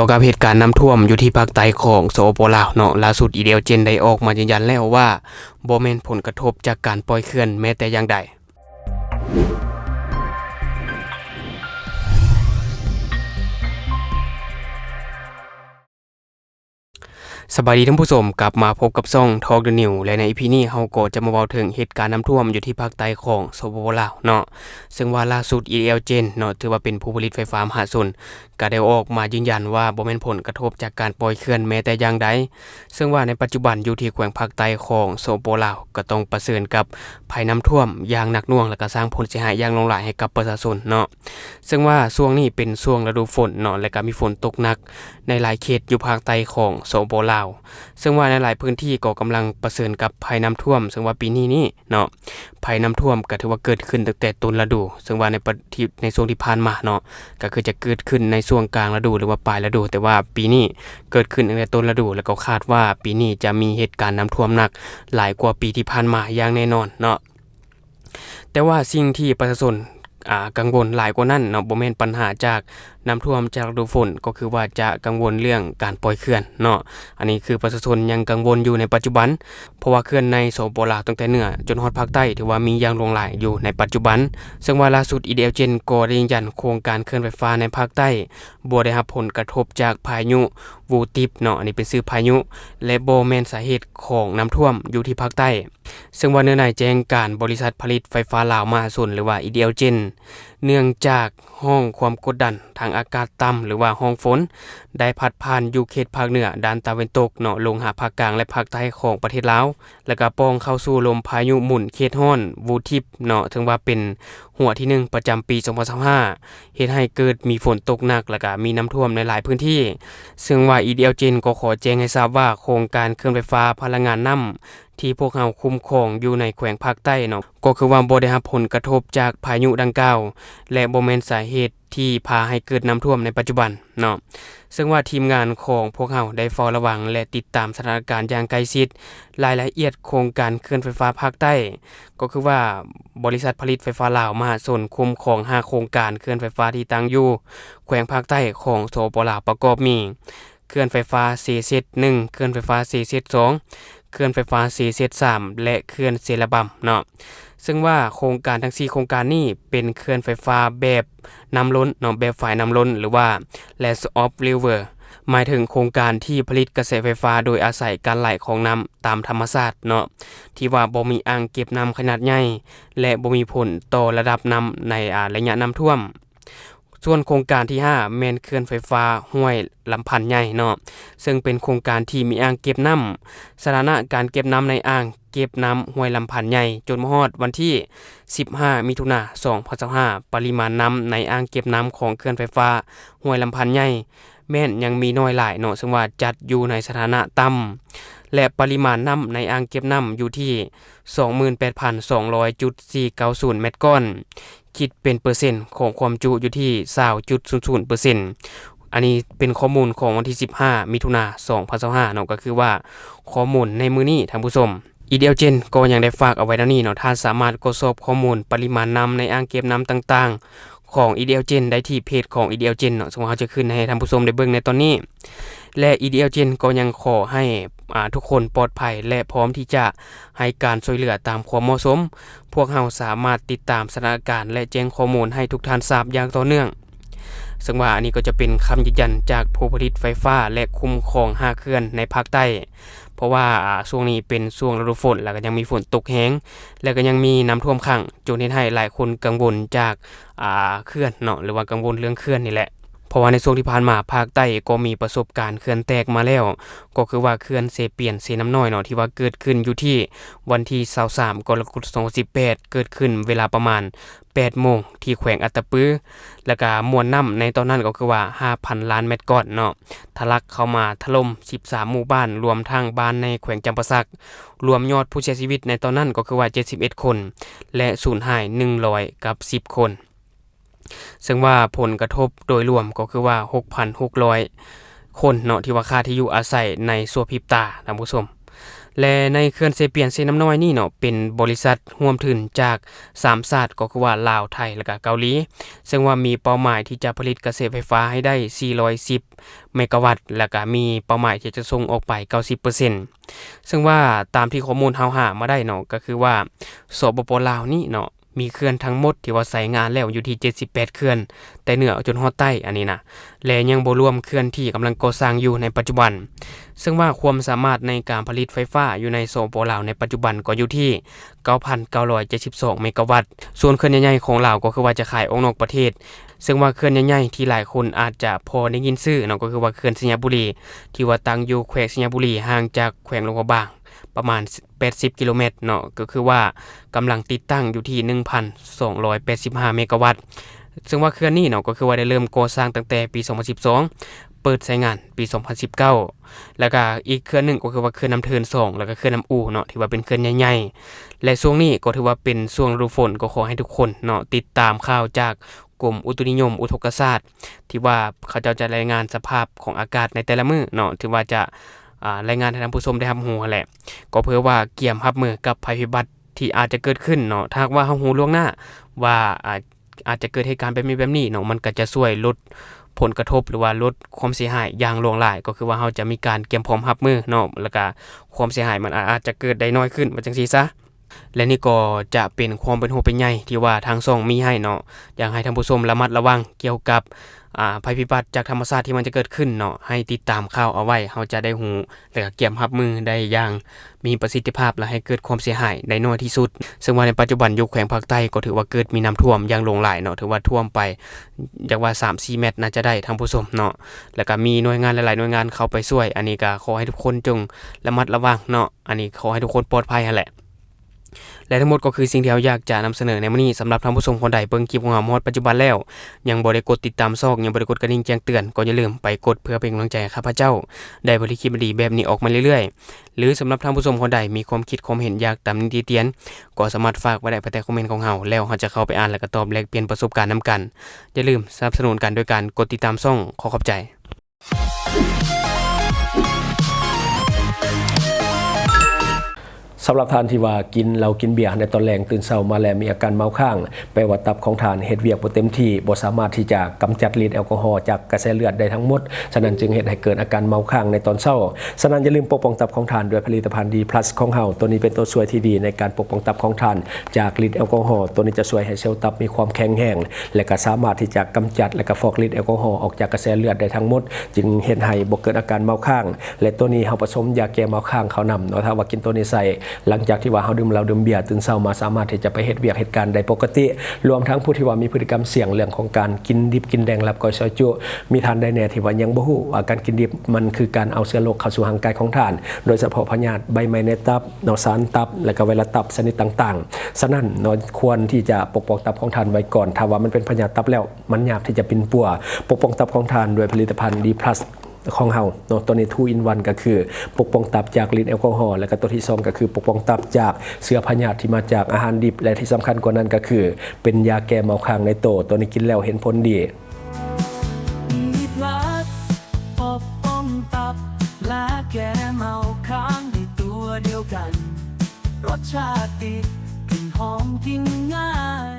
ต่อกับเหตุการณ์น้ำท่วมอยู่ที่ภาคใต้ของสปป.ลาวเนาะล่าสุดอีเดียวเจนได้ออกมายืนยันแล้วว่าบ่แม่นผลกระทบจากการปล่อยเขื่อนแม้แต่อย่างใดสบายดีท่านผู้ชมกลับมาพบกับช่อง Talk the New และใน EP นี้เฮาก็จะมาเว้าถึงเหตุการณ์น้ำท่วมอยู่ที่ภาคใต้ของสปป.ลาวเนาะซึ่งว่าล่าสุด ELGen เนาะถือว่าเป็นผู้ผลิตไฟฟ้ามหาชนก็ได้ออกมายืนยันว่าบ่แม่นผลกระทบจากการปล่อยเขื่อนแม้แต่อย่างใดซึ่งว่าในปัจจุบันอยู่ที่แขวงภาคใต้ของสปป.ลาวก็ต้องเผชิญกับภัยน้ำท่วมอย่างหนักหน่วงและก็สร้างผลเสียหายอย่างหลากหลายให้กับประชาชนเนาะซึ่งว่าช่วงนี้เป็นช่วงฤดูฝนเนาะและก็มีฝนตกหนักในหลายเขตอยู่ภาคใต้ของสปป.ลาวซึ่งว่าในหลายพื้นที่ก็กำลังเผชิญกับภัยน้ำท่วมซึ่งว่าปีนี้นี่เนาะภัยน้ำท่วมก็ถือว่าเกิดขึ้นตั้งแต่ต้นฤดูซึ่งว่าในช่วงที่ผ่านมาเนาะก็คือจะเกิดขึ้นในช่วงกลางฤดูหรือว่าปลายฤดูแต่ว่าปีนี้เกิดขึ้นตั้งแต่ต้นฤดูแล้วก็คาดว่าปีนี้จะมีเหตุการณ์น้ำท่วมหนักหลายกว่าปีที่ผ่านมาอย่างแน่นอนเนาะแต่ว่าสิ่งที่ประชาชนกังวลหลายกว่านั้นเนาะบ่แม่นปัญหาจากน้ำท่วมจากฤดูฝนก็คือว่าจะกังวลเรื่องการปล่อยเขื่อนเนาะอันนี้คือประชาชนยังกังวลอยู่ในปัจจุบันเพราะว่าเขื่อนในสปป.ลาวตั้งแต่เหนือจนฮอดภาคใต้ถือว่ามีอย่างหลงหลายอยู่ในปัจจุบันซึ่งว่าล่าสุด EDLGen ก็ได้ยืนยันโครงการเขื่อนไฟฟ้าในภาคใต้บ่ได้รับผลกระทบจากพายุวูติปเนาะอันนี้เป็นชื่อพายุและบ่แม่นสาเหตุของน้ำท่วมอยู่ที่ภาคใต้ซึ่งว่าเนื้อในแจ้งการบริษัทผลิตไฟฟ้าลาวมหาชนหรือว่า EDLGen เนื่องจากห้องความกดดันทางอากาศต่ำหรือว่าห้องฝนได้พัดผ่านอยู่เขตภาคเหนือด้านตะวันตกเนาะลงหาภาคกลางและภาคใต้ของประเทศลาวแล้วก็ป้องเข้าสู่ลมพายุหมุนเขตร้อนวูทิปเนาะถึงว่าเป็นหัวที่1ประจำปี2025เฮ็ดให้เกิดมีฝนตกหนักแล้วก็มีน้ำท่วมในหลายพื้นที่ซึ่งว่า EDLGen ก็ขอแจ้งให้ทราบว่าโครงการเครื่องไฟฟ้าพลังงานน้ำที่พวกเราคุ้มครองอยู่ในแขวงภาคใต้เนาะก็คือว่าบ่ได้รับผลกระทบจากพายุดังกล่าวและบ่แม่นสาเหตุที่พาให้เกิดน้ำท่วมในปัจจุบันเนาะซึ่งว่าทีมงานของพวกเราได้เฝ้าระวังและติดตามสถานการณ์อย่างใกล้ชิดรายละเอียดโครงการเคลื่อนไฟฟ้าภาคใต้ก็คือว่าบริษัทผลิตไฟฟ้าลาวมหาชนคุ้มครอง5โครงการเคลื่อนไฟฟ้าที่ตั้งอยู่แขวงภาคใต้ของสปป.ลาวประกอบมีเคลื่อนไฟฟ้า CZ1 เคลื่อนไฟฟ้า CZ2 เคลื่อนไฟฟ้า CZ3 และเคลื่อนเซราบัมเนาะซึ่งว่าโครงการทั้ง4โครงการนี้เป็นเคลื่อนไฟฟ้าแบบน้ำล้นเนาะแบบฝ่ายน้ำล้นหรือว่า Land of River หมายถึงโครงการที่ผลิตกระแสไฟฟ้าโดยอาศัยการไหลของน้ำตามธรรมชาติเนาะที่ว่าบ่มีอ่างเก็บน้ำขนาดใหญ่และบ่มีผลต่อระดับน้ำในระยะน้ำท่วมส่วนโครงการที่5แม่นเขื่อนไฟฟ้าห้วยลำพันธ์ใหญ่เนาะซึ่งเป็นโครงการที่มีอ่างเก็บน้ำสถานะการเก็บน้ำในอ่างเก็บน้ำห้วยลำพันธ์ใหญ่จนมาฮอดวันที่15มิถุนายน2025ปริมาณน้ำในอ่างเก็บน้ำของเขื่อนไฟฟ้าห้วยลำพันธ์ใหญ่แม้นยังมีน้อยหลายเนาะซึ่งว่าจัดอยู่ในสถานะต่ำและปริมาณน้ำในอ่างเก็บน้ำอยู่ที่ 28,200.490 เมตรก้อนคิดเป็นเปอร์เซ็นต์ของความจุอยู่ที่ 20.00% อันนี้เป็นข้อมูลของวันที่15มิถุนายน2025เนาะก็คือว่าข้อมูลในมื้อนี้ท่านผู้ชม EDLGen ก็ยังได้ฝากเอาไว้ดังนี้เนาะท่านสามารถตรวจสอบข้อมูลปริมาณน้ำในอ่างเก็บน้ำต่างๆของ EDLGen ได้ที่เพจของ EDLGen เนาะซึ่งเราจะขึ้นให้ท่านผู้ชมได้เบิ่งในตอนนี้และ EDLGen ก็ยังขอให้ทุกคนปลอดภัยและพร้อมที่จะให้การช่วยเหลือตามความเหมาะสมพวกเราสามารถติดตามสถานการณ์และแจ้งข้อมูลให้ทุกท่านทราบอย่างต่อเนื่องซึ่งว่าอันนี้ก็จะเป็นคำยืนยันจากผู้ผลิตไฟฟ้าและคุ้มครอง5เขื่อนในภาคใต้เพราะว่าช่วงนี้เป็นช่วงฤดูฝนแล้วก็ยังมีฝนตกแห้งแล้วก็ยังมีน้ำท่วมขังจนเฮ็ดให้หลายคนกังวลจากเขื่อนเนาะหรือว่ากังวลเรื่องเขื่อนนี่แหละเพราะว่าในช่วงที่ผ่านมาภาคใต้ก็มีประสบการณ์เขื่อนแตกมาแล้วก็คือว่าเขื่อนเซเปียนเซน้ำน้อยเนาะที่ว่าเกิดขึ้นอยู่ที่วันที่23กรกฎาคม2018เกิดขึ้นเวลาประมาณ 8 โมงที่แขวงอัตตปือแล้วก็มวลน้ำในตอนนั้นก็คือว่า 5,000 ล้านเมตรก้อนเนาะทะลักเข้ามาถล่ม13หมู่บ้านรวมทั้งบ้านในแขวงจำปาสักรวมยอดผู้เสียชีวิตในตอนนั้นก็คือว่า71คนและสูญหาย110คนซึ่งว่าผลกระทบโดยรวมก็คือว่า 6,600 คนเนาะที่ว่าค่าที่อยู่อาศัยในสัวพริบตาท่านผู้ชม และในเขื่อนเซเปียนเซน้ำน้อยนี่เนาะเป็นบริษัทร่วมทุนจาก3ชาติก็คือว่าลาวไทยและก็เกาหลีซึ่งว่ามีเป้าหมายที่จะผลิตกระแสไฟฟ้าให้ได้410เมกะวัตต์และก็มีเป้าหมายที่จะส่งออกไป 90% ซึ่งว่าตามที่ข้อมูลเฮาหามาได้เนาะก็คือว่าสปป.ลาวนี่เนาะมีเขื่อนทั้งหมดที่ว่าใช้งานแล้วอยู่ที่78เขื่อนแต่เหนือจนฮอดใต้อันนี้นะและยังบ่รวมเขื่อนที่กำลังก่อสร้างอยู่ในปัจจุบันซึ่งว่าความสามารถในการผลิตไฟฟ้าอยู่ในสปป.ลาวในปัจจุบันก็อยู่ที่ 9,972 เมกะวัตต์ส่วนเขื่อนใหญ่ๆของลาวก็คือว่าจะขายออกนอกประเทศซึ่งว่าเขื่อนใหญ่ๆที่หลายคนอาจจะพอได้ยินชื่อเนาะก็คือว่าเขื่อนสัญญบุรีที่ว่าตั้งอยู่แขวงสัญญบุรีห่างจากแขวงหลวงพระบางประมาณ80กิโลเมตรเนาะก็คือว่ากำลังติดตั้งอยู่ที่ 1,285 เมกะวัตต์ซึ่งว่าเขื่อนนี้เนาะก็คือว่าได้เริ่มก่อสร้างตั้งแต่ปี 2012 เปิดใช้งานปี 2019 แล้วก็อีกเขื่อนหนึ่งก็คือว่าเขื่อนน้ำเทิน2แล้วก็เขื่อนน้ำอู่เนาะที่ว่าเป็นเขื่อนใหญ่ๆและช่วงนี้ก็ถือว่าเป็นช่วงฤดูฝนก็ขอให้ทุกคนเนาะติดตามข่าวจากกรมอุตุนิยมอุทกศาสตร์ที่ว่าเขาจะรายงานสภาพของอากาศในแต่ละมื้อเนาะที่ว่าจะรายงานให้ท่านผู้ชมได้รับรู้แหละก็เพื่อว่าเกี่ยมรับมือกับภัยพิบัติที่อาจจะเกิดขึ้นเนาะถ้าว่าเฮารู้ล่วงหน้าว่าอาจจะเกิดเหตุการณ์แบบนี้เนาะมันก็จะช่วยลดผลกระทบหรือว่าลดความเสียหายอย่างหลวงหลายก็คือว่าเฮาจะมีการเตรียมพร้อมรับมือเนาะแล้วก็ความเสียหายมันอาจจะเกิดได้น้อยขึ้นว่าจังซี่ซะและนี่ก็จะเป็นความเป็นห่วงเป็นใยที่ว่าทางช่องมีให้เนาะอยากให้ท่านผู้ชมระมัดระวังเกี่ยวกับภัยพิบัติจากธรรมชาติที่มันจะเกิดขึ้นเนาะให้ติดตามข่าวเอาไว้เฮาจะได้ฮู้และก็เตรียมรับมือได้อย่างมีประสิทธิภาพและให้เกิดความเสียหายได้น้อยที่สุดซึ่งว่าในปัจจุบันอยู่แขวงภาคใต้ก็ถือว่าเกิดมีน้ำท่วมอย่างหลงหลายเนาะถือว่าท่วมไปอยากว่า 3-4 เมตรน่าจะได้ท่านผู้ชมเนาะแล้วก็มีหน่วยงานหลายๆหน่วยงานเข้าไปช่วยอันนี้ก็ขอให้ทุกคนจงระมัดระวังเนาะอันนี้ขอให้ทุกคนปลอดภัยนั่นแหละและทั้งหมดก็คือสิ่งที่เราอยากจะนำเสนอในมื้อนี้สำหรับท่านผู้ชมคนใดเบิ่งคลิปของเราหมดปัจจุบันแล้วยังบ่ได้กดติดตามช่องยังบ่ได้กดกระดิ่งแจ้งเตือนก็อย่าลืมไปกดเพื่อเป็นกำลังใจให้ข้าพเจ้าได้ผลิตคลิปดีแบบนี้ออกมาเรื่อยๆหรือสำหรับท่านผู้ชมคนใดมีความคิดความเห็นอยากตำหนิติเตียนก็สามารถฝากไว้ได้ภายใต้คอมเมนต์ของเราแล้วเราจะเข้าไปอ่านและก็ตอบแลกเปลี่ยนประสบการณ์นํกันอย่าลืมสนับสนุนกันโดยการกดติดตามช่องขอขอบใจสำหรับทานที่ว่ากินเรากินเบียร์ในตอนแรงตื่นเช้ามาแล้วมีอาการเมาข้างแปลว่าตับของทานเฮ็ดเวียกบ่เต็มที่บ่สามารถที่จะกำจัดฤทธิ์แอลกอฮอล์จากกระแสเลือดได้ทั้งหมดฉะนั้นจึงเฮ็ดให้เกิดอาการเมาข้างในตอนเช้าฉะนั้นอย่าลืมปกป้องตับของทานด้วยผลิตภัณฑ์ดีพลัสของเฮาตัวนี้เป็นตัวช่วยที่ดีในการปกป้องตับของทานจากฤทธิ์แอลกอฮอล์ตัวนี้จะช่วยให้เซลล์ตับมีความแข็งแรงและก็สามารถที่จะกำจัดและก็ฟอกฤทธิ์แอลกอฮอล์ออกจากกระแสเลือดได้ทั้งหมดจึงเฮ็ดให้บ่เกิดอาการเมาข้างและตัวนี้เฮาผสมยาแก้เมาข้างเขานำเนาะถ้าว่ากินตัวนี้ใส่หลังจากที่ว่าดื่มเหล้าดื่มเบียร์ตื่นเช้ามาสามารถที่จะไปเฮ็ดเวียกเหตุการณ์ได้ปกติรวมทั้งผู้ที่ว่ามีพฤติกรรมเสี่ยงเรื่องของการกินดิบกินแดงลับก้อยซอยจุมีทานได้แน่ที่ว่ายังบ่ฮู้ว่าการกินดิบมันคือการเอาเชื้อโรคเข้าสู่ร่างกายของท่านโดยเฉพาะพยาธิใบไม้ในตับเนาะสารตับและก็ไวรัสตับชนิดต่างๆฉะนั้นเนาะควรที่จะปกป้องตับของท่านไว้ก่อนถ้าว่ามันเป็นพยาธิตับแล้วมันยากที่จะปิ่นปัวปกป้องตับของท่านด้วยผลิตภัณฑ์ดีพลัสของเฮาเนาะตัวนี้ 2 in 1 ก็คือปกป้องตับจากฤทธิ์แอลกอฮอล์และก็ตัวที่2ก็คือปกป้องตับจากเชื้อพยาธิที่มาจากอาหารดิบและที่สำคัญกว่านั้นก็คือเป็นยาแก้เมาค้างในตัวนี้กินแล้วเห็นผลดีมีพลัสปกป้องตับและแก้เมาค้างในตัวเดียวกันรสชาติดีกลิ่นหอมกินง่าย